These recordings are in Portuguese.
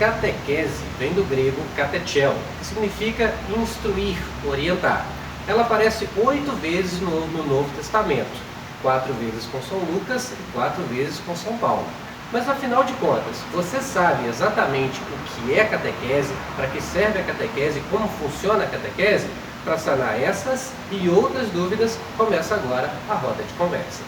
catequese vem do grego katechel, que significa instruir, orientar. Ela aparece 8 vezes no Novo Testamento, 4 vezes com São Lucas e 4 vezes com São Paulo. Mas afinal de contas, você sabe exatamente o que é catequese, para que serve a catequese, como funciona a catequese? Para sanar essas e outras dúvidas, começa agora a roda de conversa.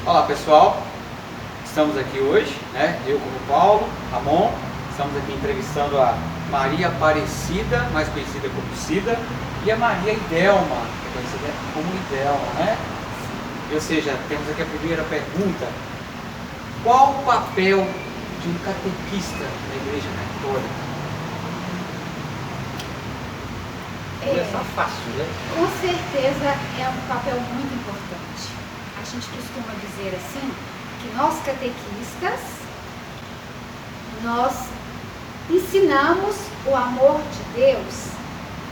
Olá pessoal, estamos aqui hoje, eu como Paulo, Ramon, estamos aqui entrevistando a Maria Aparecida, mais conhecida como Cida, e a Maria Idelma, que é conhecida como Idelma, Ou seja, temos aqui a primeira pergunta: qual o papel de um catequista na Igreja Católica? Começar fácil, né? Com certeza é um papel muito importante. A gente costuma dizer assim, que nós catequistas, nós ensinamos o amor de Deus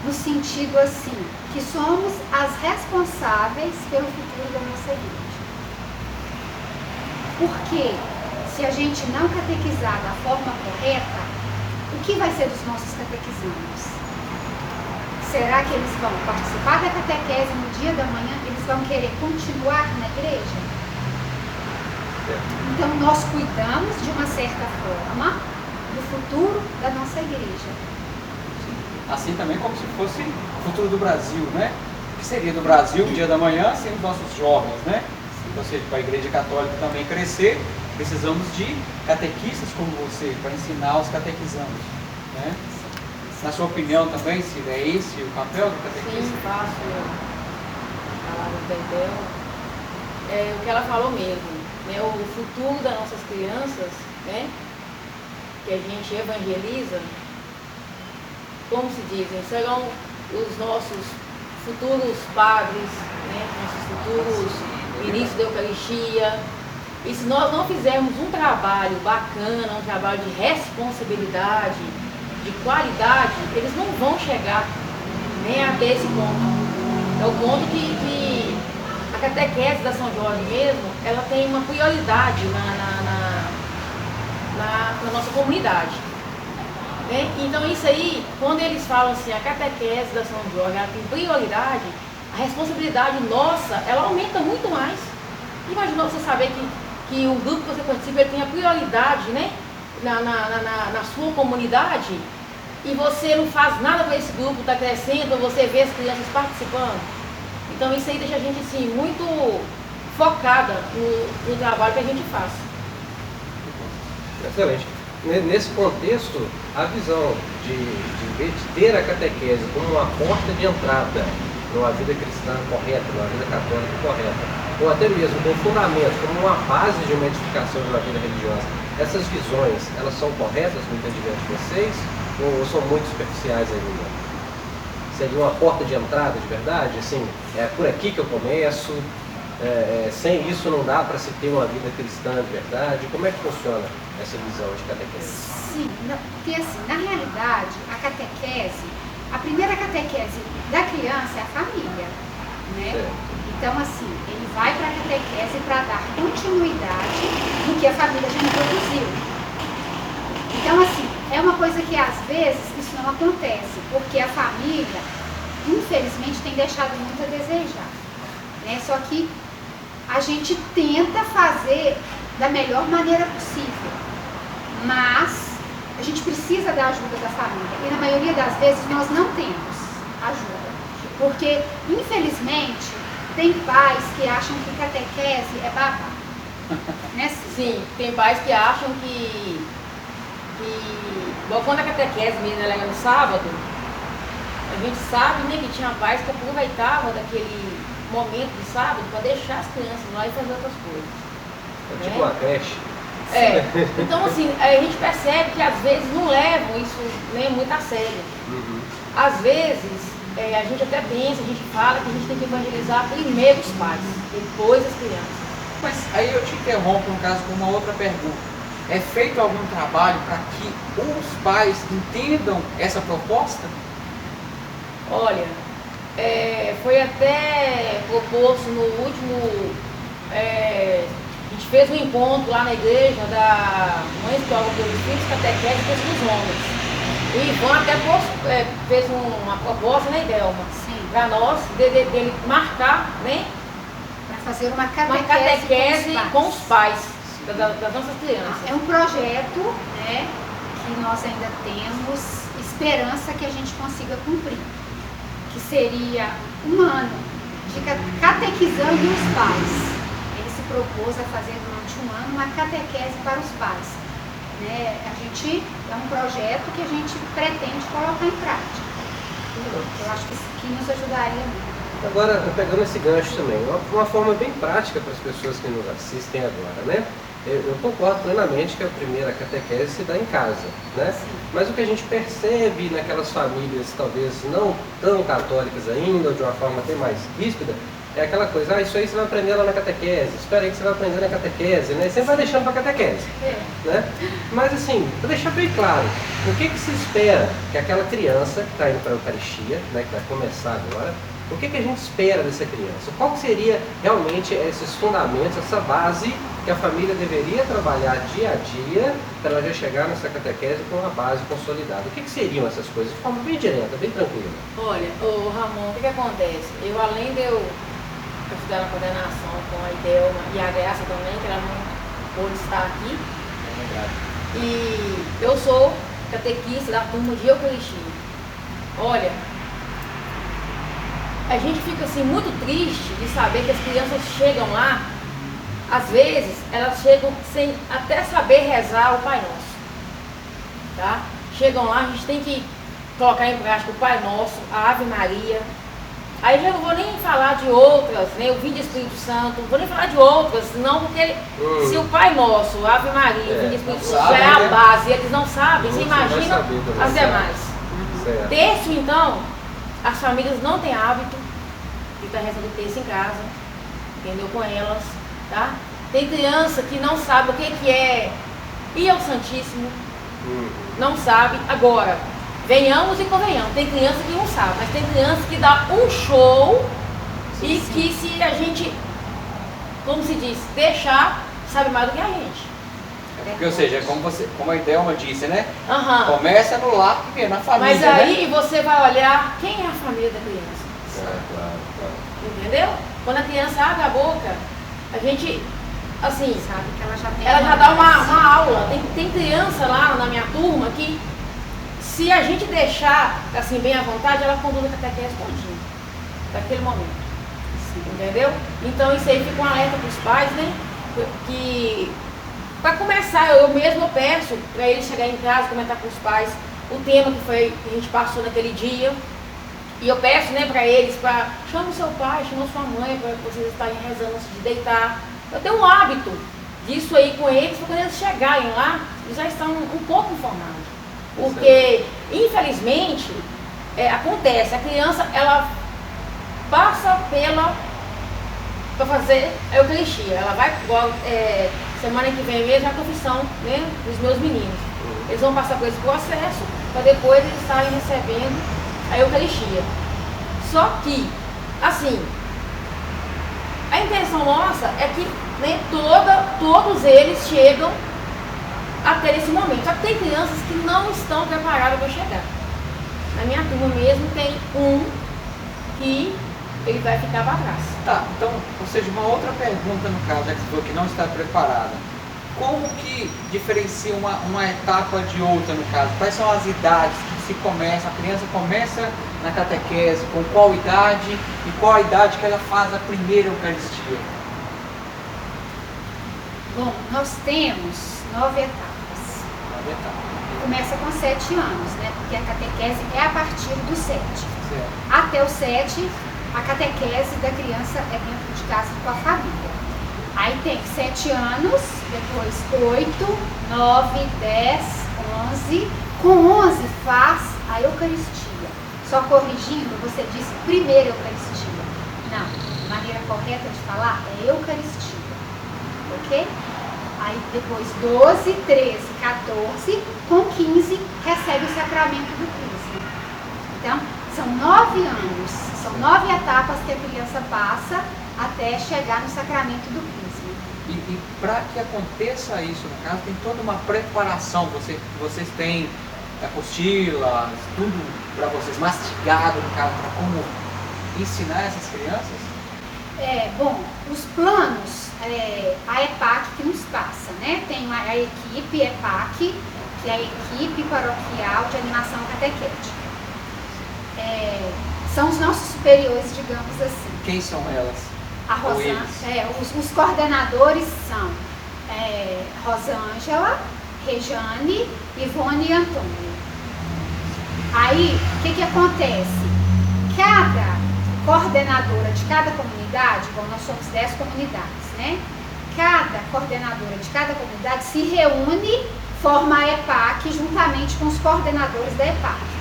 no sentido assim, que somos as responsáveis pelo futuro da nossa igreja. Porque se a gente não catequizar da forma correta, o que vai ser dos nossos catequizandos? Será que eles vão participar da catequese no dia da manhã? Eles vão querer continuar na igreja? Então nós cuidamos de uma certa forma do futuro da nossa igreja. Assim também como se fosse o futuro do Brasil, O que seria do Brasil no dia da manhã sem os nossos jovens, Ou seja, para a Igreja Católica também crescer, precisamos de catequistas como você, para ensinar os catequizandos, Na sua opinião também, Cida, é esse o papel do catequista? Sim, faço a palavra da Idel. É o que ela falou mesmo, o futuro das nossas crianças, que a gente evangeliza, como se dizem, serão os nossos futuros padres, nossos futuros ministros da Eucaristia. E se nós não fizermos um trabalho bacana, um trabalho de responsabilidade, de qualidade, eles não vão chegar nem até esse ponto. É o ponto que a catequese da São Jorge mesmo, ela tem uma prioridade na nossa comunidade. Então isso aí, quando eles falam assim, a catequese da São Jorge, ela tem prioridade, a responsabilidade nossa, ela aumenta muito mais. Imagina você saber que o grupo que você participa, ele tem a prioridade, na sua comunidade, e você não faz nada para esse grupo estar crescendo, você vê as crianças participando. Então isso aí deixa a gente assim, muito focada no trabalho que a gente faz. Excelente. Nesse contexto, a visão de ter a catequese como uma porta de entrada numa vida cristã correta, numa vida católica correta, ou até mesmo com fundamento, como uma base de uma edificação de uma vida religiosa, essas visões, elas são corretas no entendimento de vocês ou são muito superficiais ainda? Seria uma porta de entrada de verdade? Assim, é por aqui que eu começo, sem isso não dá para se ter uma vida cristã de verdade? Como é que funciona essa visão de catequese? Sim, porque assim, na realidade, a catequese, a primeira catequese da criança é a família, Então assim, ele vai para a catequese para dar continuidade no que a família já introduziu. Então assim, é uma coisa que às vezes isso não acontece, porque a família, infelizmente, tem deixado muito a desejar, Só que a gente tenta fazer da melhor maneira possível, mas a gente precisa da ajuda da família, e na maioria das vezes nós não temos ajuda, porque infelizmente tem pais que acham que catequese é babá, Sim, tem pais que acham que bom, quando a catequese mesmo ela era no sábado, a gente sabe que tinha pais que aproveitavam daquele momento de sábado para deixar as crianças lá e fazer outras coisas. Tipo uma creche. Então assim, a gente percebe que às vezes não levam isso muito a sério. Às vezes, a gente até pensa, a gente fala que a gente tem que evangelizar primeiro os pais, depois as crianças. Mas aí eu te interrompo, no caso, com uma outra pergunta. É feito algum trabalho para que os pais entendam essa proposta? Olha, foi até proposto no último. A gente fez um encontro lá na igreja da Mãe Escola pelos Filhos, catequese dos homens. O Ivan até fez uma proposta, né, Delma? Sim. Para nós, dele marcar, né? Para fazer uma Uma catequese catequese com os pais das nossas crianças. É um projeto, né, que nós ainda temos esperança que a gente consiga cumprir, que seria um ano de catequizando os pais. Ele se propôs a fazer durante um ano uma catequese para os pais. Né? É um projeto que a gente pretende colocar em prática. Eu acho que nos ajudaria muito. Agora, pegando esse gancho também, uma forma bem prática para as pessoas que nos assistem agora, né? Eu concordo plenamente que a primeira catequese se dá em casa, né? Sim. Mas o que a gente percebe naquelas famílias talvez não tão católicas ainda, ou de uma forma até mais ríspida, é aquela coisa, isso aí você vai aprender lá na catequese, espera aí que você vai aprender na catequese, né? Você vai deixando para a catequese, né? Mas assim, para deixar bem claro, o que se espera que aquela criança que está indo para a Eucaristia, né, que vai começar agora, o que a gente espera dessa criança? Qual que seria realmente esses fundamentos, essa base que a família deveria trabalhar dia a dia para ela já chegar nessa catequese com uma base consolidada? O que seriam essas coisas? De forma bem direta, bem tranquila. Olha, ô Ramon, o que acontece? Eu, além de eu estudar na coordenação com a Idelma e a Graça também, que ela não pôde estar aqui, e eu sou catequista da turma de Eucaristia. Olha, a gente fica assim muito triste de saber que as crianças chegam lá, às vezes elas chegam sem até saber rezar o Pai Nosso, tá? Chegam lá, a gente tem que colocar em prática o Pai Nosso, a Ave Maria. Aí já não vou nem falar de outras, né? O Vinde Espírito Santo, não vou nem falar de outras, não, porque se o Pai Nosso, a Ave Maria, o Vinde Espírito Santo já é a base, eles não sabem, você imagina as demais. Certo. Terço, então, as famílias não têm hábito de estar rezando o terço em casa, entendeu? Com elas, tá? Tem criança que não sabe o que é ir ao Santíssimo, não sabe. Agora, venhamos e convenhamos, tem criança que não sabe, mas tem criança que dá um show e que se a gente, como se diz, deixar, sabe mais do que a gente. Porque, ou seja, como a Idelma disse, né? Uhum. Começa no lar primeiro, na família. Mas aí você vai olhar quem é a família da criança. Claro. Entendeu? Quando a criança abre a boca, a gente, assim, Sabe que ela já tem ela já dá uma aula. Tem criança lá na minha turma que, se a gente deixar assim bem à vontade, ela conduz a catequese todinha, daquele momento. Entendeu? Então isso aí fica um alerta para os pais, né? Que para começar, eu mesmo peço para eles chegarem em casa, comentar com os pais o tema que a gente passou naquele dia. E eu peço, né, para eles, chama o seu pai, chama a sua mãe, para vocês estarem rezando antes de deitar. Eu tenho um hábito disso aí com eles, para quando eles chegarem lá, eles já estão um pouco informados. Porque, infelizmente, acontece, a criança, ela passa para fazer a Eucaristia. Ela vai, igual, semana que vem mesmo, a confissão, né, dos meus meninos. Eles vão passar por esse processo, para depois eles estarem recebendo a Eucaristia. Só que, assim, a intenção nossa é que, né, todos eles chegam até esse momento. Só que tem crianças que não estão preparadas para chegar. Na minha turma mesmo tem um que ele vai ficar para trás. Tá, então, ou seja, uma outra pergunta no caso, é que você falou que não está preparada. Como que diferencia uma etapa de outra no caso? Quais são as idades que se começa, a criança começa na catequese, com qual idade e qual a idade que ela faz a primeira Eucaristia? Bom, nós temos 9 etapas. Começa com 7 anos, né? Porque a catequese é a partir do 7. Certo. Até o 7, a catequese da criança é dentro de casa com a família. Aí tem 7 anos, depois 8, 9, 10, 11. Com 11 faz a Eucaristia. Só corrigindo, você disse primeira Eucaristia. Não, a maneira correta de falar é Eucaristia. Ok? Aí depois 12, 13, 14, com 15 recebe o sacramento do Crisma. Então, São 9 anos, são 9 etapas que a criança passa até chegar no sacramento do crisma. E para que aconteça isso, no caso, tem toda uma preparação. Vocês têm apostila, tudo para vocês mastigado, no caso, para como ensinar essas crianças? Bom, os planos, a EPAC que nos passa, né? Tem a equipe EPAC, que é a equipe paroquial de animação catequética. São os nossos superiores, digamos assim. Quem são elas? A os coordenadores são Rosângela, Rejane, Ivone e Antônio. Aí, o que acontece? Cada coordenadora de cada comunidade, bom, nós somos 10 comunidades, né? Cada coordenadora de cada comunidade se reúne, forma a EPAC juntamente com os coordenadores da EPAC.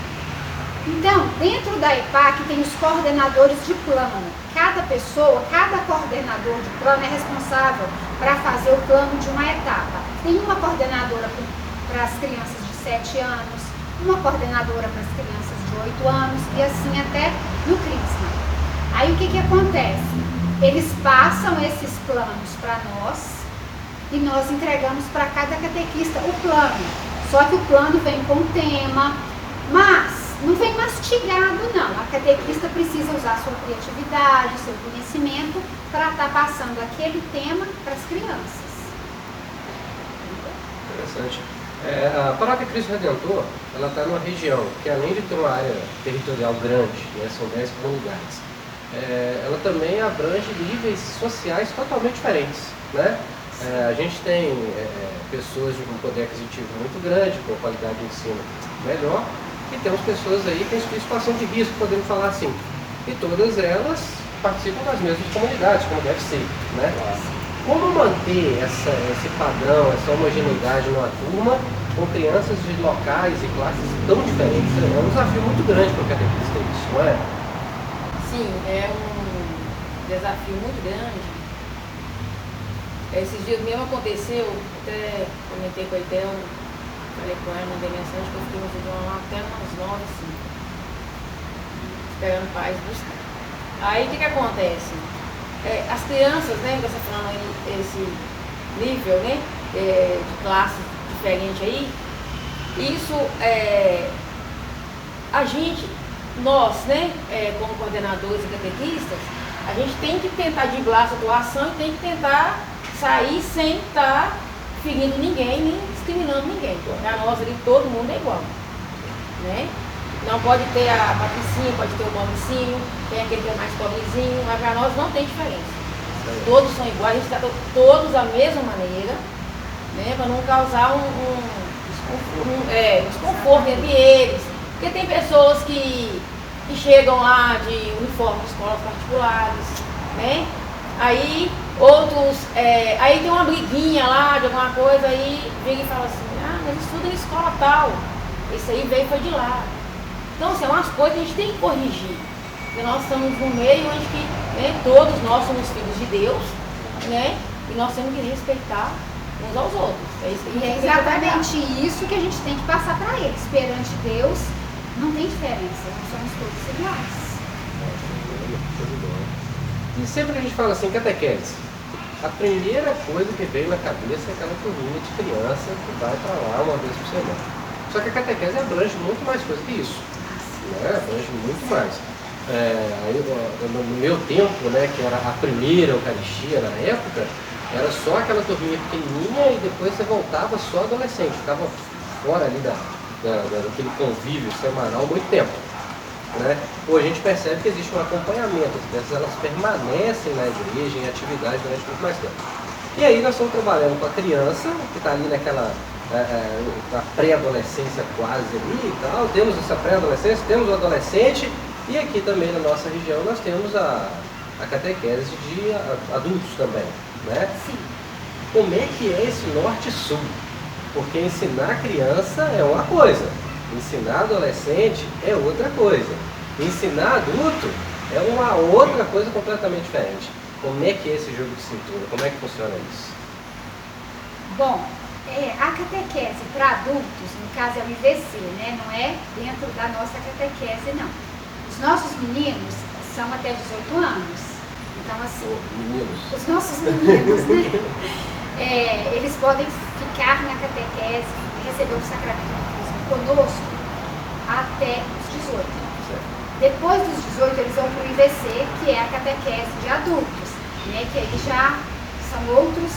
Então, dentro da EPAC tem os coordenadores de plano. Cada pessoa, cada coordenador de plano é responsável para fazer o plano de uma etapa. Tem uma coordenadora para as crianças de 7 anos, uma coordenadora para as crianças de 8 anos e assim até no crisma. Aí o que acontece? Eles passam esses planos para nós e nós entregamos para cada catequista o plano. Só que o plano vem com tema, mas não vem mastigado não. A catequista precisa usar sua criatividade, seu conhecimento para estar passando aquele tema para as crianças. Interessante. A Paróquia Cristo Redentor, ela está numa região que, além de ter uma área territorial grande, né, são 10 comunidades, ela também abrange níveis sociais totalmente diferentes, né? A gente tem pessoas de um poder aquisitivo muito grande, com qualidade de ensino melhor, e temos pessoas aí que estão em situação de risco, podemos falar assim. E todas elas participam das mesmas comunidades, como deve ser, né? Como manter esse padrão, essa homogeneidade numa turma com crianças de locais e classes tão diferentes? É um desafio muito grande para o catequista isso, não é? Sim, é um desafio muito grande. Esses dias mesmo aconteceu, até comentei com a Etel, falei com ela, mandei mensagem que eu fiquei no vídeo lá até umas 9, assim, esperando pais buscar. Aí o que acontece? As crianças, né, que você está falando aí, esse nível, né, de classe diferente aí, isso a gente, nós, né, como coordenadores e catequistas, a gente tem que tentar driblar essa doação e tem que tentar sair sem estar ferindo ninguém, nem discriminando ninguém. Porque a nós ali todo mundo é igual, né? Não pode ter a patricinha, pode ter o Mauricinho, tem aquele que é mais pobrezinho, mas para nós não tem diferença. Todos são iguais, a gente trata todos da mesma maneira, né? Para não causar um desconforto entre eles. Porque tem pessoas que chegam lá de uniforme de escolas particulares, né? Aí outros, aí tem uma briguinha lá de alguma coisa, aí vem e fala assim, mas estuda em escola tal, esse aí veio foi de lá. Então, assim, umas coisas que a gente tem que corrigir. Porque nós estamos no meio onde que, né, todos nós somos filhos de Deus, né? E nós temos que respeitar uns aos outros. E é exatamente isso que a gente tem que passar para eles. Perante Deus, não tem diferença, nós somos todos iguais. E sempre a gente fala assim, catequese. A primeira coisa que veio na cabeça é aquela turminha de criança que vai para lá uma vez por semana. Só que a catequese abrange muito mais coisa que isso. Né? Abrange muito mais. No meu tempo, né, que era a primeira Eucaristia na época, era só aquela turminha pequenininha e depois você voltava só adolescente, ficava fora ali daquele convívio semanal muito tempo. Né? Hoje a gente percebe que existe um acompanhamento, as crianças elas permanecem na igreja, em atividade durante muito mais tempo. E aí nós estamos trabalhando com a criança, que está ali naquela na pré-adolescência quase ali e tal, temos essa pré-adolescência, temos o adolescente, e aqui também na nossa região nós temos a catequese de adultos também, né? Sim. Como é que é esse norte-sul? Porque ensinar a criança é uma coisa, ensinar adolescente é outra coisa, ensinar adulto é uma outra coisa completamente diferente. Como é que é esse jogo de cintura? Como é que funciona isso? Bom, a catequese para adultos, no caso é o IVC, né? Não é dentro da nossa catequese, não. Os nossos meninos são até 18 anos. Então, assim, Meninos. os nossos meninos, né? Eles podem ficar na catequese, receber o sacramento do crisma conosco até os 18. Certo. Depois dos 18, eles vão para o IVC, que é a catequese de adultos, né? Que aí já são outros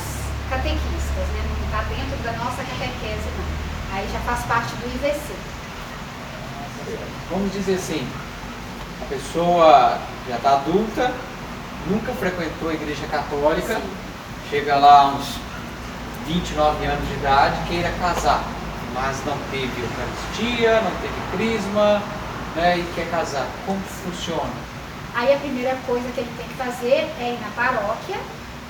catequistas, né? Não está dentro da nossa catequese, não. Aí já faz parte do IVC. Vamos dizer assim, a pessoa já está adulta, nunca frequentou a igreja católica, Sim. chega lá a uns 29 anos de idade, queira casar, mas não teve eucaristia, não teve crisma, né, e quer casar. Como funciona? Aí a primeira coisa que ele tem que fazer é ir na paróquia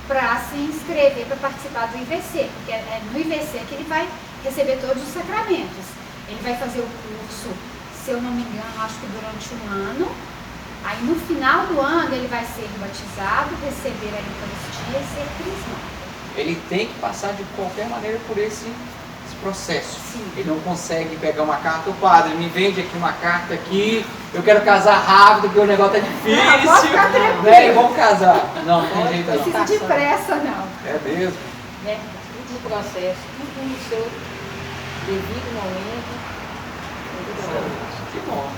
para se inscrever para participar do IVC, porque é no IVC que ele vai receber todos os sacramentos. Ele vai fazer o curso, se eu não me engano, acho que durante um ano. Aí no final do ano ele vai ser batizado, receber a Eucaristia e ser crismado. Ele tem que passar de qualquer maneira por esse processo. Sim. Ele não consegue pegar uma carta, o padre, me vende aqui uma carta aqui, eu quero casar rápido, porque o negócio é difícil, pode ficar tranquilo. né, e vamos casar. Não, tem jeito Não não. precisa de pressa, não. É mesmo? Né? Tudo no processo, tudo no seu devido momento. Que bom.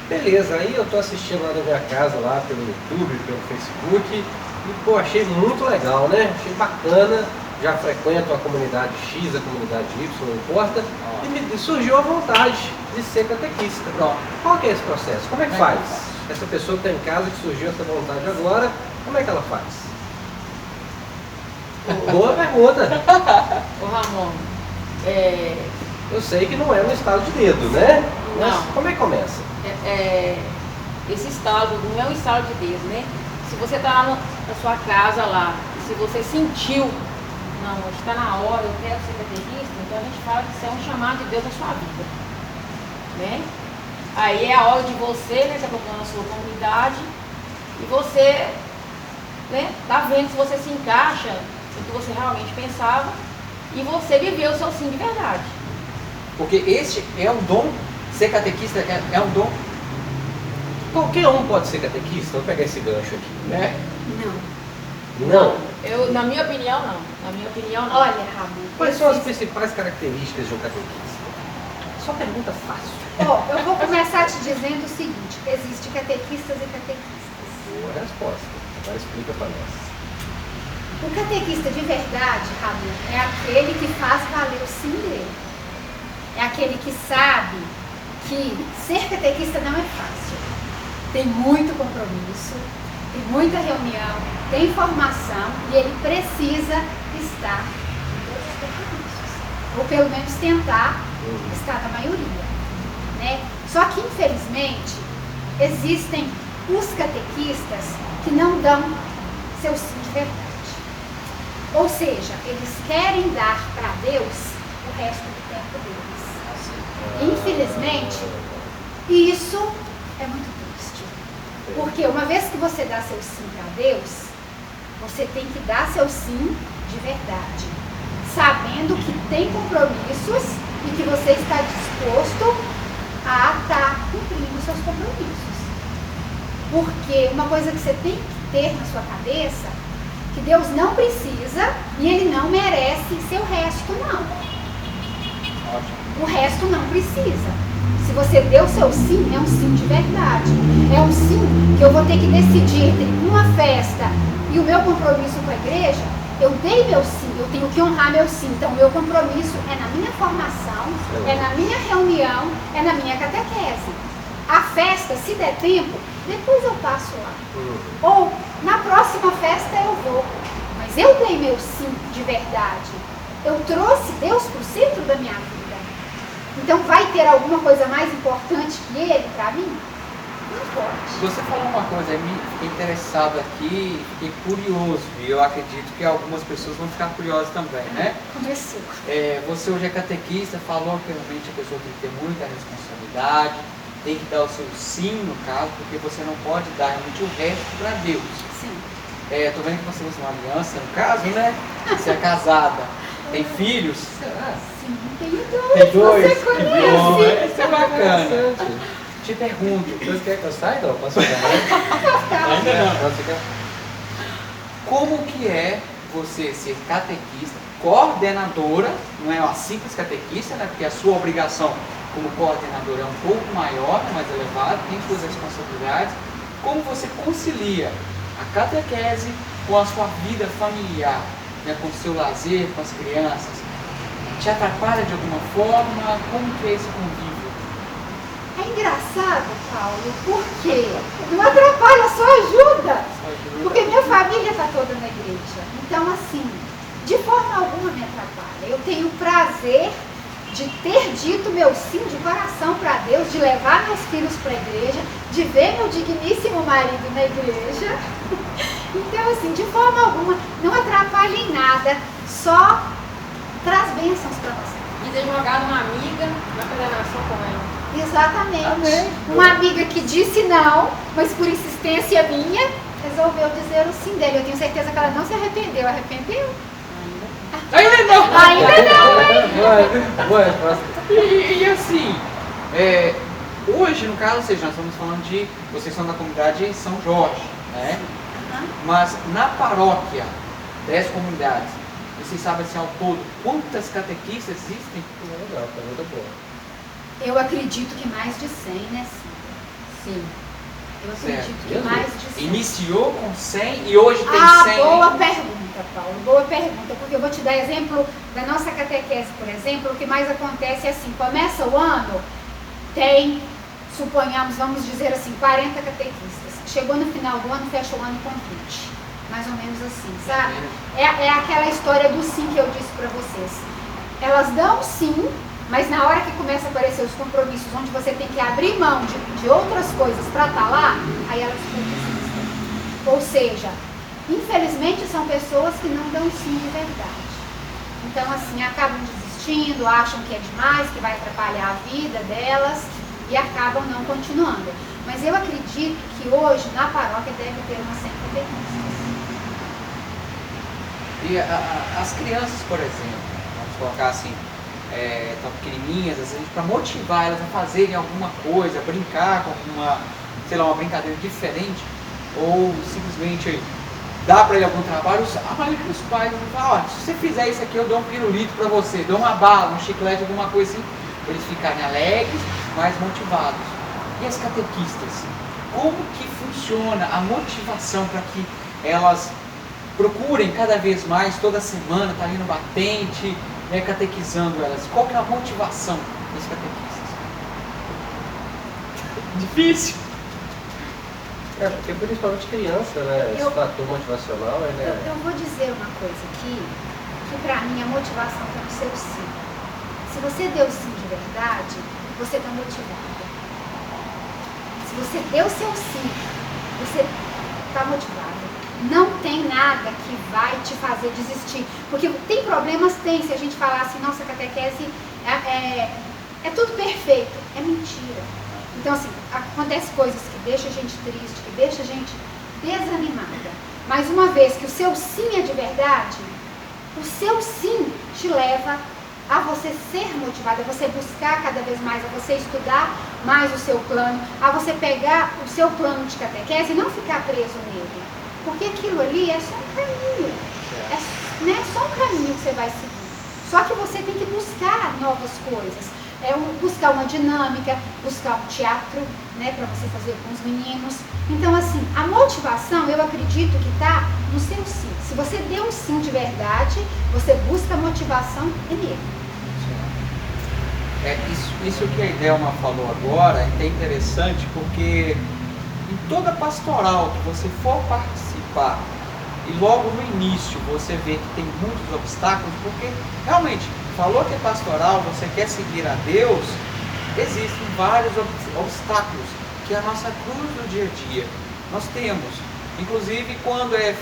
Beleza, aí eu tô assistindo lá na minha casa, lá pelo YouTube, pelo Facebook, e pô, achei muito legal, né? Achei bacana, já frequento a comunidade X, a comunidade Y, não importa, e me surgiu a vontade de ser catequista. Pronto. Qual que é esse processo? Como é que Como é faz? que faz? Essa pessoa que está em casa, que surgiu essa vontade agora, como é que ela faz? Boa pergunta. Ô Ramon, Eu sei que não é no estado de dedo, né? Mas Não. como é que começa? esse estalo não é um estalo de Deus, né? Se você está lá na sua casa lá, e se você sentiu, não, está na hora, eu quero ser catequista, então a gente fala que isso é um chamado de Deus na sua vida, né? Aí é a hora de você, né, tá procurando a sua comunidade, e você, né, tá vendo se você se encaixa no que você realmente pensava, e você viveu o seu sim de verdade. Porque este é um dom, ser catequista é um dom, Qualquer um pode ser catequista? Vou pegar esse gancho aqui. né? Não. Não. Na minha opinião, não. Na minha opinião, não. Olha, Ramon. Quais são as principais características de um catequista? Só pergunta fácil. Ó, eu vou começar te dizendo o seguinte: existe catequistas e catequistas. Boa resposta. Agora explica para nós. O catequista de verdade, Ramon, é aquele que faz valer o sim dele. É aquele que sabe que ser catequista não é fácil. Tem muito compromisso, tem muita reunião, tem formação e ele precisa estar em todos os compromissos. Ou pelo menos tentar estar na maioria, né? Só que, infelizmente, existem os catequistas que não dão seu sim de verdade. Ou seja, eles querem dar para Deus o resto do tempo deles. Infelizmente, isso é muito triste. Porque uma vez que você dá seu sim para Deus, você tem que dar seu sim de verdade. Sabendo que tem compromissos e que você está disposto a estar cumprindo seus compromissos. Porque uma coisa que você tem que ter na sua cabeça, que Deus não precisa e Ele não merece seu resto, não. O resto não precisa. Se você deu seu sim, é um sim de verdade. É um sim que eu vou ter que decidir entre uma festa e o meu compromisso com a igreja. Eu dei meu sim, eu tenho que honrar meu sim. Então, meu compromisso é na minha formação, é na minha reunião, é na minha catequese. A festa, se der tempo, depois eu passo lá. Ou, na próxima festa eu vou. Mas eu dei meu sim de verdade. Eu trouxe Deus para o centro da minha vida. Então, vai ter alguma coisa mais importante que Ele para mim? Não pode. Você falou uma coisa, eu fiquei interessado aqui, fiquei curioso, e eu acredito que algumas pessoas vão ficar curiosas também, né? Começou. Você hoje é catequista, falou que realmente a pessoa tem que ter muita responsabilidade, tem que dar o seu sim, no caso, porque você não pode dar realmente o resto para Deus. Sim. Tô vendo que você usa uma aliança, no caso, né? Você é casada, tem filhos? Será? Sim, tenho dois. Tem dois? Você Que conhece? bom, né? Isso é bacana. Interessante. te pergunto, Vocês querem que eu saia? Não, posso ficar, né? ainda não. Posso ficar? Como que é você ser catequista, coordenadora, não é uma simples catequista, né? Porque a sua obrigação como coordenadora é um pouco maior, mais elevada, tem suas responsabilidades. Como você concilia a catequese com a sua vida familiar, né? Com o seu lazer, com as crianças? Te atrapalha de alguma forma? Como que é esse convívio? É engraçado, Paulo, porque não atrapalha, só ajuda. Porque minha família está toda na igreja. Então, assim, de forma alguma me atrapalha. Eu tenho o prazer de ter dito meu sim de coração para Deus, de levar meus filhos para a igreja, de ver meu digníssimo marido na igreja. Então, assim, de forma alguma, não atrapalha em nada, só traz bênçãos para nós. E ter jogado uma amiga na coordenação com ela. Exatamente. Amém. Uma amiga que disse não, mas por insistência minha, resolveu dizer o sim dele. Eu tenho certeza que ela não se arrependeu. Arrependeu? Ainda não! Ainda não! Boa resposta. E assim, hoje, no caso, ou seja, nós estamos falando de, vocês são da comunidade São Jorge, né? Mas na paróquia, 10 comunidades, vocês sabem assim, ao todo, quantas catequistas existem? Legal, pergunta boa. Eu acredito que mais de 100, né? Sim. Eu acredito que Certo. mais de 100. Iniciou com 100 e hoje tem 100. Boa pergunta, Paulo. Boa pergunta. Porque eu vou te dar exemplo da nossa catequese, por exemplo. O que mais acontece é assim, começa o ano, tem, suponhamos, vamos dizer assim, 40 catequistas. Chegou no final do ano, fecha o ano com 20. Mais ou menos assim, sabe? É aquela história do sim que eu disse para vocês. Elas dão sim, mas na hora que começa a aparecer os compromissos, onde você tem que abrir mão de outras coisas para estar lá, aí elas desistem. Ou seja, infelizmente são pessoas que não dão sim de verdade. Então, assim, acabam desistindo, acham que é demais, que vai atrapalhar a vida delas e acabam não continuando. Mas eu acredito que hoje, na paróquia, deve ter umas 100 catequistas. E as crianças, por exemplo, vamos colocar assim, tão pequenininhas, às vezes, para motivar elas a fazerem alguma coisa, brincar com alguma, sei lá, uma brincadeira diferente, ou simplesmente dar para ele algum trabalho, a maioria dos pais falam, olha, se você fizer isso aqui, eu dou um pirulito para você, dou uma bala, um chiclete, alguma coisa assim, para eles ficarem alegres, mais motivados. E as catequistas, como que funciona a motivação para que elas procurem cada vez mais, toda semana, estar ali no batente, né, catequizando elas? Qual que é a motivação das catequistas? Difícil. Porque principalmente criança, né? Esse fator motivacional, ele é... Eu vou dizer uma coisa aqui, que pra mim a motivação está no seu sim. Se você deu sim de verdade, você está motivada. Se você deu seu sim, você está motivada. Não tem nada que vai te fazer desistir. Porque tem problemas, tem. Se a gente falar assim, nossa, catequese é tudo perfeito. É mentira. Então, assim, acontece coisas que deixam a gente triste, que deixam a gente desanimada. Mas uma vez que o seu sim é de verdade, o seu sim te leva a você ser motivada, a você buscar cada vez mais, a você estudar mais o seu plano, a você pegar o seu plano de catequese e não ficar preso nele. Porque aquilo ali é só um caminho. Não é só um caminho que você vai seguir. Só que você tem que buscar novas coisas. Buscar uma dinâmica, buscar um teatro, né, para você fazer com os meninos. Então, assim, a motivação, eu acredito que está no seu sim. Se você deu um sim de verdade, você busca motivação nele. Isso que a Idelma falou agora é interessante, porque em toda pastoral que você for participar, e logo no início você vê que tem muitos obstáculos, porque realmente, falou que é pastoral, você quer seguir a Deus, existem vários obstáculos, que é a nossa cruz do dia a dia. Nós temos, inclusive quando é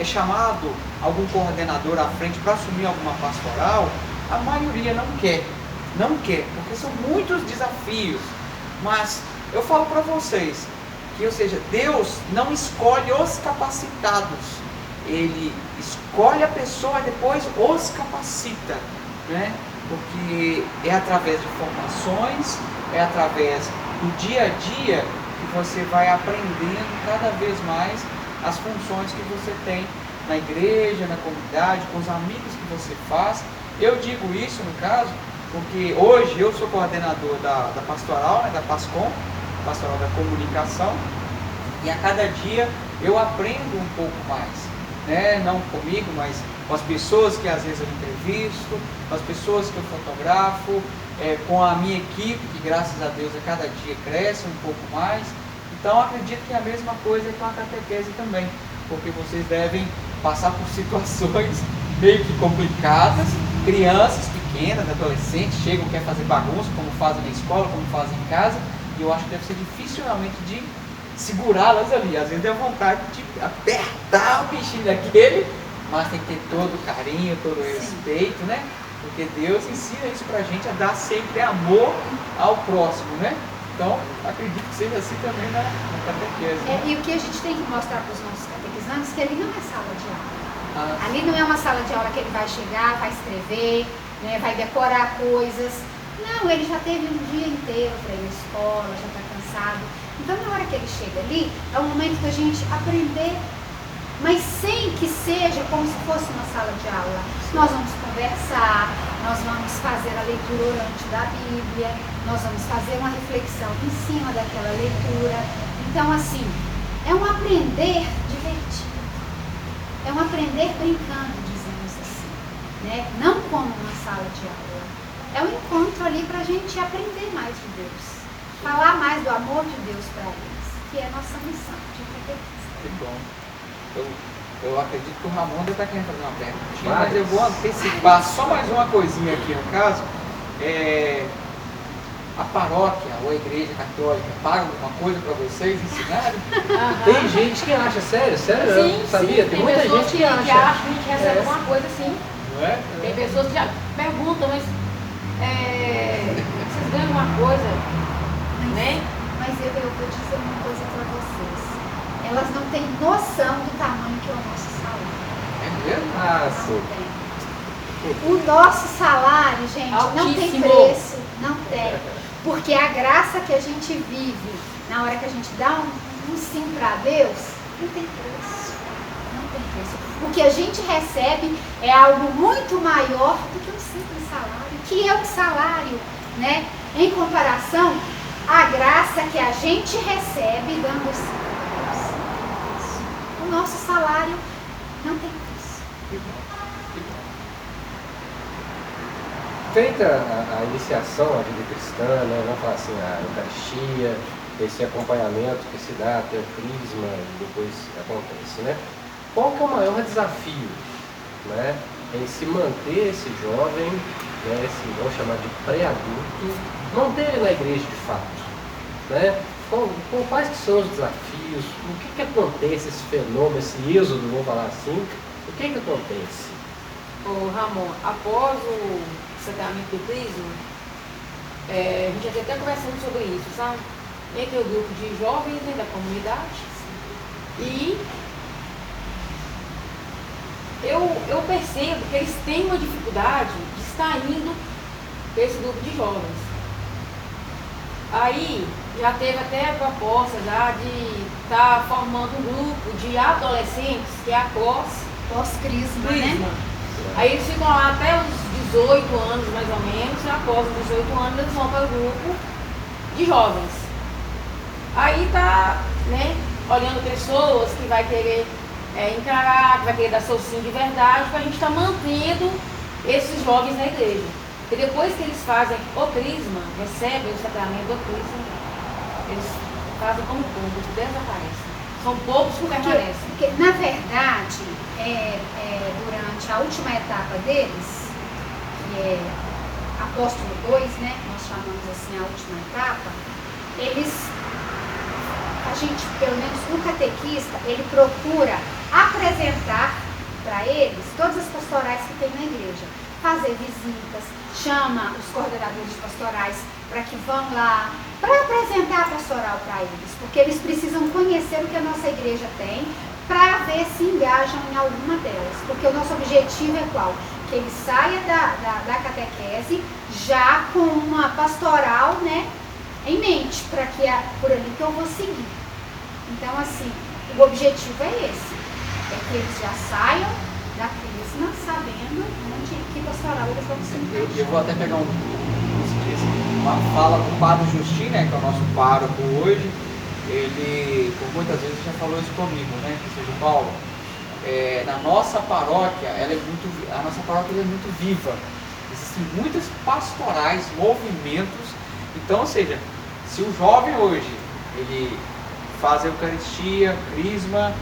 chamado algum coordenador à frente para assumir alguma pastoral, a maioria não quer, porque são muitos desafios. Mas eu falo para vocês, que, ou seja, Deus não escolhe os capacitados, Ele escolhe a pessoa e depois os capacita, né? Porque é através de formações, é através no dia a dia que você vai aprendendo cada vez mais as funções que você tem na igreja, na comunidade, com os amigos que você faz. Eu digo isso no caso, porque hoje eu sou coordenador da pastoral, da PASCOM, Pastoral da Comunicação, e a cada dia eu aprendo um pouco mais, né? Não comigo, mas com as pessoas que às vezes eu entrevisto, com as pessoas que eu fotografo, com a minha equipe, que graças a Deus a cada dia cresce um pouco mais. Então acredito que é a mesma coisa com a catequese também, porque vocês devem passar por situações meio que complicadas, crianças pequenas, adolescentes, chegam, querem fazer bagunça, como fazem na escola, como fazem em casa, e eu acho que deve ser difícil realmente de segurá-las ali. Às vezes deu vontade de apertar o bichinho daquele, mas tem que ter todo o carinho, todo o respeito, né? Porque Deus ensina isso pra gente, a dar sempre amor ao próximo, né? Então, acredito que seja assim também na catequese. E o que a gente tem que mostrar para os nossos catequizandos é que ali não é sala de aula. Ali não é uma sala de aula que ele vai chegar, vai escrever, né, vai decorar coisas. Não, ele já teve um dia inteiro para ir à escola, já está cansado. Então, na hora que ele chega ali, é o momento da gente aprender, mas sem que seja como se fosse uma sala de aula. Nós vamos conversar, nós vamos fazer a leitura orante da Bíblia, nós vamos fazer uma reflexão em cima daquela leitura. Então, assim, é um aprender divertido, é um aprender brincando, dizemos assim, né? Não como uma sala de aula. É um encontro ali para a gente aprender mais de Deus, falar mais do amor de Deus para eles, que é a nossa missão de catequista. Que bom. Eu acredito que o Ramon ainda está querendo fazer uma perguntinha, mas eu vou antecipar só mais uma coisinha aqui no caso. A paróquia ou a igreja católica paga alguma coisa para vocês ensinarem? Tem gente que acha, sério, Sim, sabia? sim. Tem muita pessoas gente que que acha. acham que a gente recebe alguma coisa assim. Não é? Tem pessoas que já perguntam, mas vocês ganham alguma coisa, né? Mas eu vou dizer uma coisa para vocês. Elas não têm noção do tamanho que é o nosso salário. É mesmo? Ah, Não sim. tem. O nosso salário, gente, não tem Altíssimo. preço. Não tem. Porque a graça que a gente vive, na hora que a gente dá um sim para Deus, não tem preço. Não tem preço. O que a gente recebe é algo muito maior do que um simples salário, que é um salário, né? Em comparação à graça que a gente recebe dando sim para Deus. O nosso salário não tem preço. Que bom. Que bom. Feita a iniciação à vida cristã, né, vamos falar assim, a Eucaristia, esse acompanhamento que se dá até o crisma e depois acontece, né? Qual que é o maior desafio, né, em se manter esse jovem, né, esse, vamos chamar de pré-adulto, manter ele na igreja de fato, né? Quais que são os desafios, o que acontece, esse fenômeno, esse êxodo, vamos falar assim, o que acontece? Ô Ramon, após o sacramento do crisma, a gente até conversando sobre isso, sabe? Entre o grupo de jovens dentro da comunidade. E eu percebo que eles têm uma dificuldade de estar indo para esse grupo de jovens. Aí já teve até a proposta já de estar formando um grupo de adolescentes, que é a Pós-crisma, né? Aí eles ficam lá até os 18 anos mais ou menos, e após os 18 anos eles vão para o grupo de jovens. Aí tá, né, olhando pessoas que vai querer encarar, que vai querer dar seu sim de verdade, para a gente estar mantendo esses jovens na igreja. E depois que eles fazem o crisma, recebem o sacramento do crisma, eles fazem como público, desaparecem. São poucos que permanecem. Porque, na verdade, durante a última etapa deles, que é Apóstolo 2, né, nós chamamos assim a última etapa, a gente, pelo menos no catequista, ele procura apresentar para eles todas as pastorais que tem na igreja, fazer visitas, chama os coordenadores pastorais para que vão lá, para apresentar a pastoral para eles, porque eles precisam conhecer o que a nossa igreja tem, para ver se engajam em alguma delas, porque o nosso objetivo é qual? Que ele saia da catequese já com uma pastoral, né, em mente, para que é por ali que eu vou seguir. Então, assim, o objetivo é esse, é que eles já saiam da crisma sabendo onde que pastoral eles vão se encaixar. Eu vou até pegar uma fala do Padre Justino, né, que é o nosso pároco hoje. Ele, por muitas vezes, já falou isso comigo, né, que seja Paulo. Na nossa paróquia, a nossa paróquia é muito viva. Existem muitas pastorais, movimentos. Então, ou seja, se o jovem hoje ele faz a Eucaristia, Crisma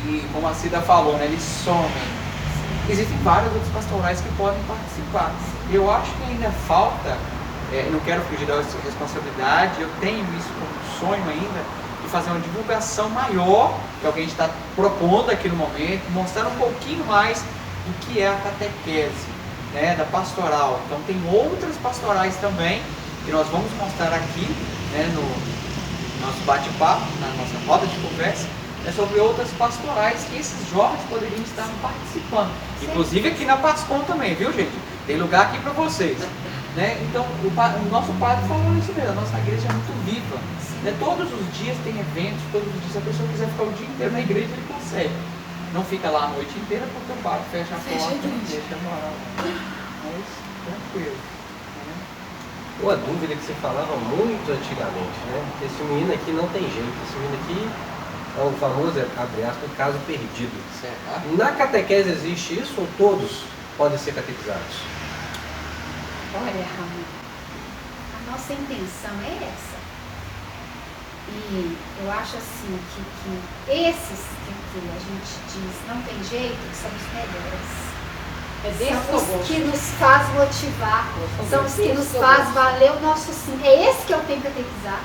e, como a Cida falou, né, eles somem, existem vários outros pastorais que podem participar. Eu acho que ainda falta, não quero fugir da responsabilidade, eu tenho isso como sonho ainda, de fazer uma divulgação maior, que é o que a gente está propondo aqui no momento, mostrar um pouquinho mais do que é a catequese, né, da pastoral. Então tem outras pastorais também, que nós vamos mostrar aqui, né, no nosso bate-papo, na nossa roda de conversa, sobre outras pastorais que esses jovens poderiam estar participando. Inclusive aqui na Pascom também, viu, gente? Tem lugar aqui para vocês. Né? Então, o nosso padre falou isso mesmo, a nossa igreja é muito viva. Né? Todos os dias tem eventos, todos os dias, se a pessoa quiser ficar o dia inteiro na igreja, ele consegue. Não fica lá a noite inteira porque o padre fecha a porta e deixa a moral. Mas, tranquilo. Uma dúvida que se falava muito antigamente, né? Esse menino aqui não tem jeito, esse menino aqui é o famoso, abre aspas, caso perdido. Certo. Na catequese existe isso ou todos podem ser catequizados? Olha, Ramon, a nossa intenção é essa. E eu acho assim que esses que a gente diz não tem jeito, são os melhores. São os que nos faz motivar, são os que nos faz valer o nosso sim. É esse que eu tenho que catequizar.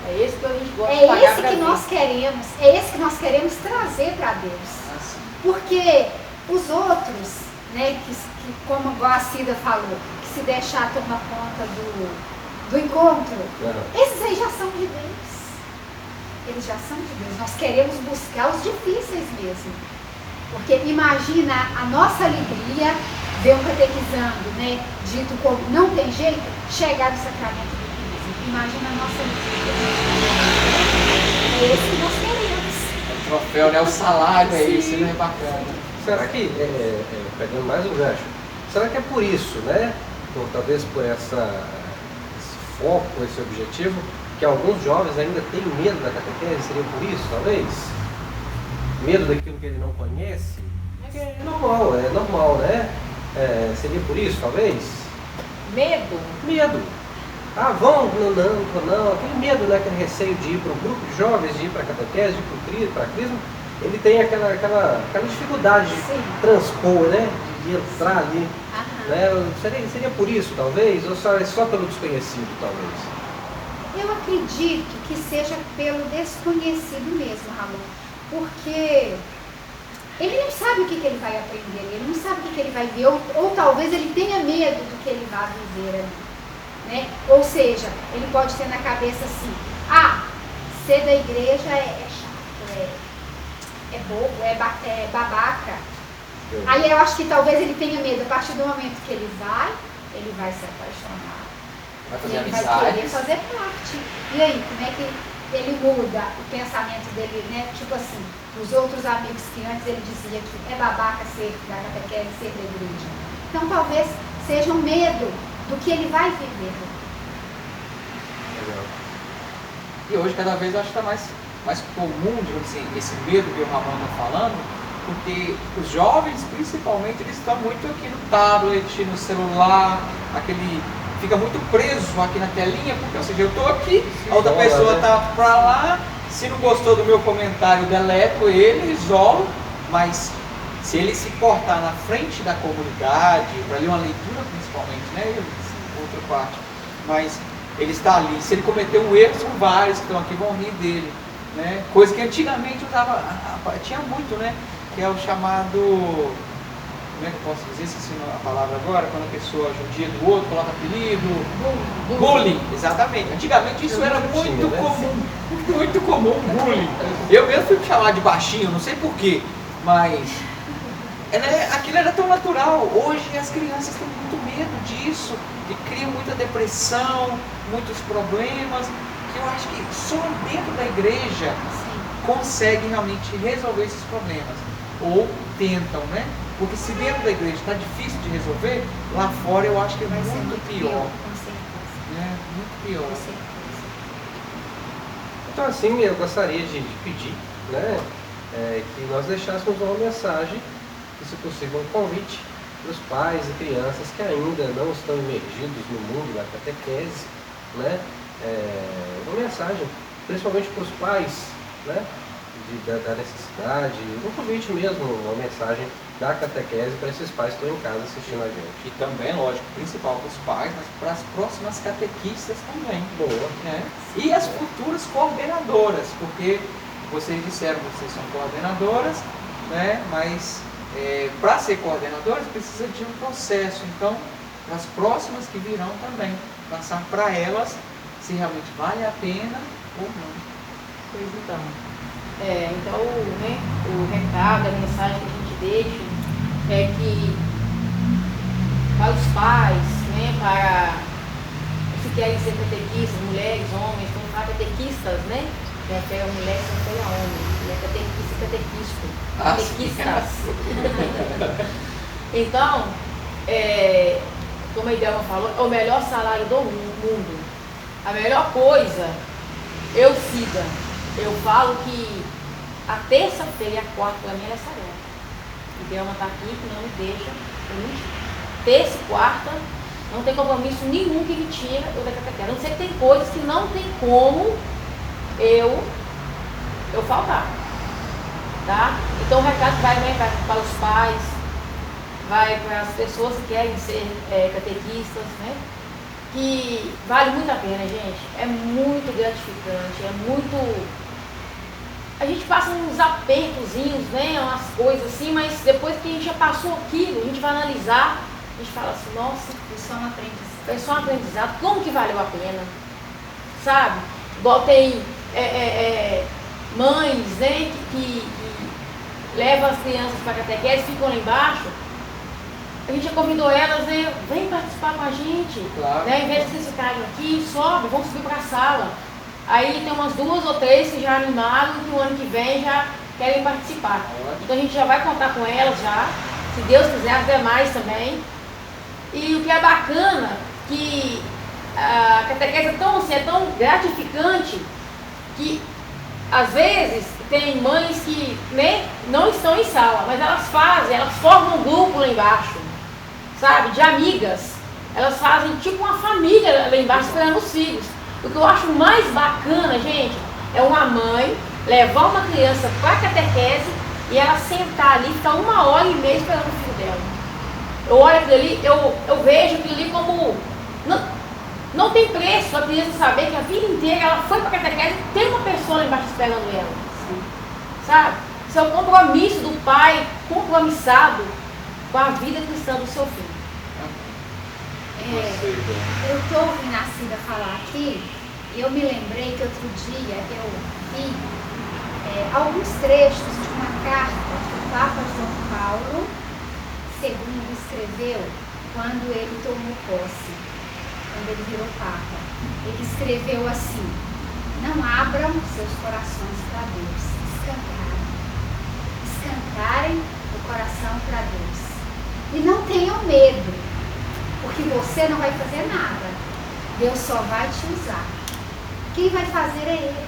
É esse que a gente gosta de É pagar esse pra que Deus. nós queremos, é esse que nós queremos trazer para Deus. Porque os outros, né, que como a Cida falou, que se deixar tomar conta do encontro, esses aí já são de Deus. Eles já são de Deus. Nós queremos buscar os difíceis mesmo. Porque imagina a nossa alegria ver um catequizando, né, dito como não tem jeito, chegar no sacramento do crisma. Imagina a nossa alegria. É esse que nós queremos. O troféu, né? O salário é esse, né? É bacana. Será que, pegando mais um gancho, será que é por isso, né? Talvez por esse foco, esse objetivo, que alguns jovens ainda têm medo da catequese? Seria por isso, talvez? Medo daquilo que ele não conhece? É normal, né? Seria por isso, talvez? Medo? Medo. Ah, vão? Não. Aquele medo, né? Aquele receio de ir para um grupo de jovens, de ir para a catequese, de ir para a crisma. Ele tem aquela dificuldade de transpor, né? De entrar ali. Né? Seria por isso, talvez? Ou só pelo desconhecido, talvez? Eu acredito que seja pelo desconhecido mesmo, Ramon. Porque ele não sabe o que ele vai aprender, ele não sabe o que ele vai ver, ou talvez ele tenha medo do que ele vai viver ali. Né? Ou seja, ele pode ter na cabeça assim, ser da igreja é chato, é bobo, é babaca. Aí eu acho que talvez ele tenha medo, a partir do momento que ele vai se apaixonar. Vai fazer Ele amizades. vai querer fazer parte. E aí, como é que ele muda o pensamento dele, né? Tipo assim, os outros amigos que antes ele dizia que é babaca ser da catequese, ser da igreja. Então talvez seja um medo do que ele vai viver. Legal. E hoje cada vez eu acho que está mais comum, digamos assim, esse medo que o Ramon está falando, porque os jovens, principalmente, eles estão muito aqui no tablet, no celular, fica muito preso aqui na telinha, porque, ou seja, eu estou aqui, a outra pessoa está para lá, se não gostou do meu comentário, deleto ele, isolo, mas se ele se portar na frente da comunidade, para ler uma leitura principalmente, né, outra parte, mas ele está ali, se ele cometer um erro, são vários que estão aqui, vão rir dele, né, coisa que antigamente usava, tinha muito, né, que é o chamado... Como é que eu posso dizer, se a palavra agora, quando a pessoa judia do outro, coloca apelido? Bullying, exatamente. Antigamente isso era muito comum, bullying. Eu mesmo fui me chamar de baixinho, não sei porquê, mas aquilo era tão natural. Hoje as crianças têm muito medo disso e criam muita depressão, muitos problemas, que eu acho que só dentro da igreja consegue realmente resolver esses problemas. Ou tentam, né? Porque se dentro da igreja está difícil de resolver, lá fora eu acho que é Vai ser muito pior. com certeza. Né? Muito pior. Com certeza. Então assim, eu gostaria de pedir, né, que nós deixássemos uma mensagem, e se possível um convite para os pais e crianças que ainda não estão imergidos no mundo da catequese, né, uma mensagem, principalmente para os pais, né, da necessidade, um convite mesmo, uma mensagem da catequese para esses pais que estão em casa assistindo a gente. E também, lógico, principal para os pais, mas para as próximas catequistas também. Boa. Né? E as futuras coordenadoras, porque vocês disseram que vocês são coordenadoras, né? Mas para ser coordenadoras precisa de um processo. Então, para as próximas que virão também, passar para elas se realmente vale a pena ou não. Pois então. Então, né, o recado, a mensagem que a gente deixa é que para os pais, né, para se querem ser catequistas, mulheres, homens, vamos falar catequistas, né? Até a mulher que não foi a homem, é catequista e catequistas. Então, como a Idelma falou, é o melhor salário do mundo. A melhor coisa, eu falo que a terça-feira e a quarta para mim é sagrada. A Idelma está aqui, que não me deixa mentir. Terça e quarta, não tem compromisso nenhum que me tira eu da catequese. A não ser que tem coisas que não tem como eu faltar. Tá? Então o recado vai para os pais, vai para as pessoas que querem ser catequistas, né? Que vale muito a pena, gente. É muito gratificante, é muito... A gente passa uns apertozinhos, né? Umas coisas assim, mas depois que a gente já passou aquilo, a gente vai analisar, a gente fala assim, nossa, Foi só um aprendizado. foi só um aprendizado, como que valeu a pena? Sabe? Igual tem mães, né, que levam as crianças para a catequese, ficam lá embaixo. A gente já convidou elas, né? Vem participar com a gente. Claro. Né? Em vez de vocês ficarem aqui, sobe, vamos subir para a sala. Aí tem umas 2 ou 3 que já animaram que o ano que vem já querem participar. Então a gente já vai contar com elas já, se Deus quiser, as demais também. E o que é bacana, que a catequese é tão gratificante, que às vezes tem mães que, né, não estão em sala, mas elas formam um grupo lá embaixo, sabe, de amigas. Elas fazem tipo uma família lá embaixo esperando os filhos. O que eu acho mais bacana, gente, é uma mãe levar uma criança para a catequese e ela sentar ali, ficar 1h30 esperando o filho dela. Eu olho aquilo ali, eu vejo aquilo ali como... Não tem preço a criança saber que a vida inteira ela foi para a catequese e tem uma pessoa lá embaixo esperando ela. Sim. Sabe? Isso é o compromisso do pai, compromissado com a vida cristã do seu filho. Eu estou ouvindo a Cida falar aqui, e eu me lembrei que outro dia eu vi alguns trechos de uma carta que o Papa João Paulo II escreveu quando ele tomou posse, quando ele virou Papa. Ele escreveu assim: não abram seus corações para Deus, escancarem o coração para Deus. E não tenham medo, porque você não vai fazer nada. Deus só vai te usar. Quem vai fazer é Ele.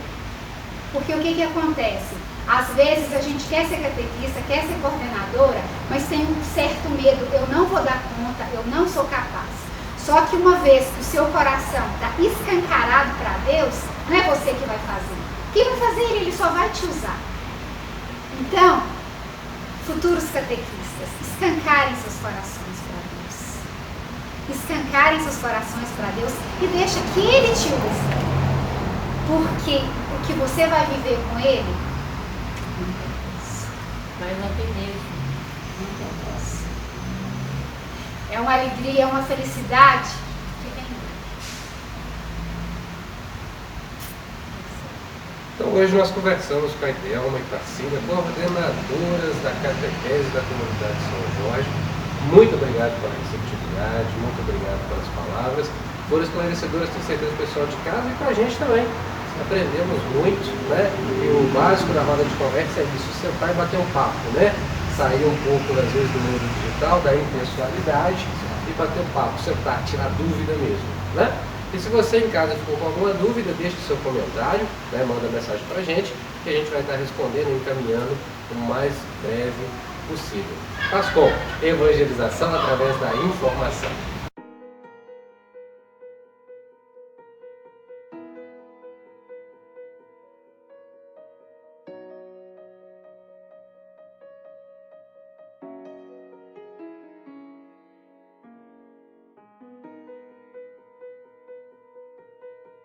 Porque o que acontece? Às vezes a gente quer ser catequista, quer ser coordenadora, mas tem um certo medo. Eu não vou dar conta, eu não sou capaz. Só que uma vez que o seu coração está escancarado para Deus, não é você que vai fazer. Quem vai fazer? Ele só vai te usar. Então, futuros catequistas, escancarem seus corações para Deus. Escancarem seus corações para Deus e deixa que Ele te use. Porque o que você vai viver com Ele, não tem preço. Mas não tem mesmo. Não tem preço. É uma alegria, é uma felicidade que vem. Então hoje nós conversamos com a Idelma e com a Cida, coordenadoras da catequese da comunidade de São Jorge. Muito obrigado pela receptividade, muito obrigado pelas palavras. Foram esclarecedoras, tenho certeza, do pessoal de casa e com a gente também. Aprendemos muito, né? E o básico da roda de conversa é isso, sentar e bater um papo, né? Sair um pouco, às vezes, do mundo digital, da impessoalidade e bater um papo, sentar, tirar dúvida mesmo, né? E se você em casa ficou com alguma dúvida, deixe o seu comentário, né? Manda mensagem pra gente, que a gente vai estar respondendo e encaminhando o mais breve possível. Faz com evangelização através da informação.